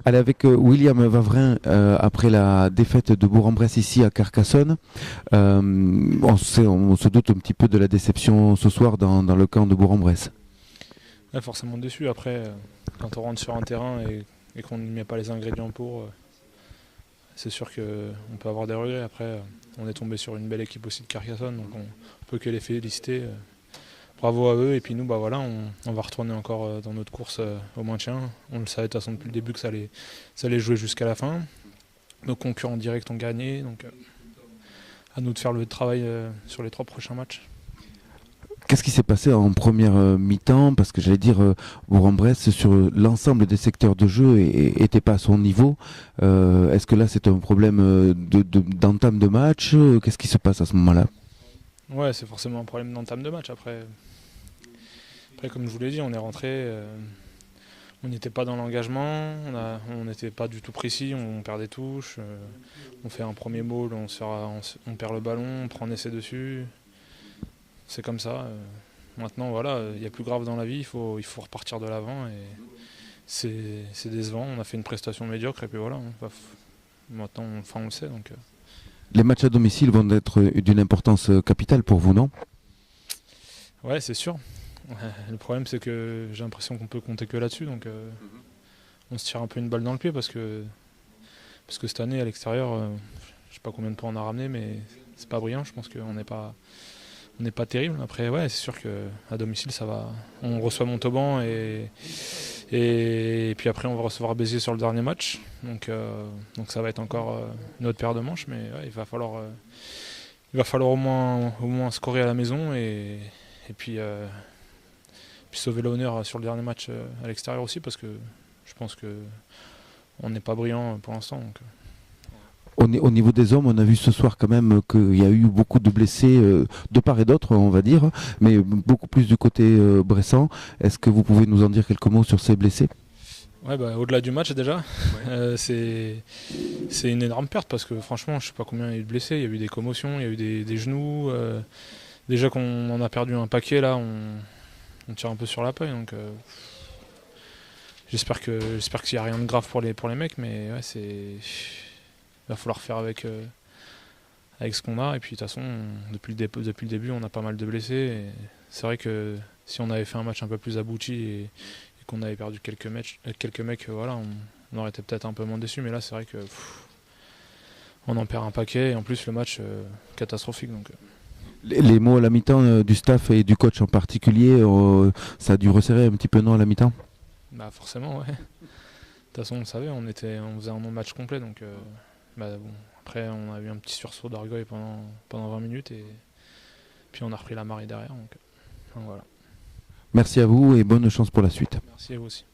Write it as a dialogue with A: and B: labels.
A: Allez, avec William Vavrin, après la défaite de Bourg-en-Bresse ici à Carcassonne, on se doute un petit peu de la déception ce soir dans le camp de Bourg-en-Bresse.
B: Ouais, forcément déçu. Après, quand on rentre sur un terrain et qu'on n'y met pas les ingrédients pour, c'est sûr qu'on peut avoir des regrets. Après, on est tombé sur une belle équipe aussi de Carcassonne, donc on peut que les féliciter. Bravo à eux. Et puis nous, bah voilà, on va retourner encore dans notre course au maintien. On le savait de toute façon depuis le début que ça allait jouer jusqu'à la fin. Nos concurrents directs ont gagné, donc à nous de faire le travail sur les 3 prochains matchs.
A: Qu'est-ce qui s'est passé en première mi-temps? Parce que j'allais dire, Bourg-en-Bresse, sur l'ensemble des secteurs de jeu, était pas à son niveau. Est-ce que là, c'est un problème d'entame de match? Qu'est-ce qui se passe à ce moment-là?
B: Ouais, c'est forcément un problème d'entame de match. Après, comme je vous l'ai dit, on est rentré, on n'était pas dans l'engagement, on n'était pas du tout précis, on perd des touches, on fait un premier maul, on perd le ballon, on prend un essai dessus. C'est comme ça. Maintenant, voilà, il y a plus grave dans la vie, il faut repartir de l'avant et c'est décevant. On a fait une prestation médiocre et puis voilà. Maintenant, on le sait. Donc,
A: Les matchs à domicile vont être d'une importance capitale pour vous, non?
B: ouais, c'est sûr. Le problème, c'est que j'ai l'impression qu'on peut compter que là-dessus. Donc, on se tire un peu une balle dans le pied parce que cette année, à l'extérieur, je sais pas combien de points on a ramené, mais c'est pas brillant. Je pense qu'on n'est pas terrible. Après, ouais, c'est sûr qu'à domicile, ça va. On reçoit Montauban et puis après, on va recevoir Béziers sur le dernier match. Donc ça va être encore une autre paire de manches, mais ouais, il va falloir au moins scorer à la maison et puis sauver l'honneur sur le dernier match à l'extérieur aussi parce que je pense que on n'est pas brillant pour l'instant. Donc.
A: Au niveau des hommes, on a vu ce soir quand même qu'il y a eu beaucoup de blessés de part et d'autre, on va dire, mais beaucoup plus du côté bressan. Est-ce que vous pouvez nous en dire quelques mots sur ces blessés?
B: Ouais, bah, au-delà du match déjà, c'est une énorme perte parce que franchement, je sais pas combien il y a eu de blessés, il y a eu des commotions, il y a eu des genoux. Déjà qu'on en a perdu un paquet là, on tire un peu sur la paille. Donc j'espère qu'il n'y a rien de grave pour les mecs, mais ouais, il va falloir faire avec ce qu'on a. Et puis de toute façon, depuis le début, on a pas mal de blessés. Et c'est vrai que si on avait fait un match un peu plus abouti et qu'on avait perdu quelques mecs, voilà, on aurait été peut-être un peu moins déçus. Mais là, c'est vrai que on en perd un paquet. Et en plus, le match catastrophique. Donc,
A: Les mots à la mi-temps du staff et du coach en particulier, ça a dû resserrer un petit peu, non, à la mi-temps?
B: bah forcément, ouais. De toute façon, on le savait, on faisait un non-match complet. Donc, bah, bon. Après, on a eu un petit sursaut d'orgueil pendant 20 minutes et puis on a repris la marée derrière. Donc voilà.
A: Merci à vous et bonne chance pour la suite.
B: Merci à vous aussi.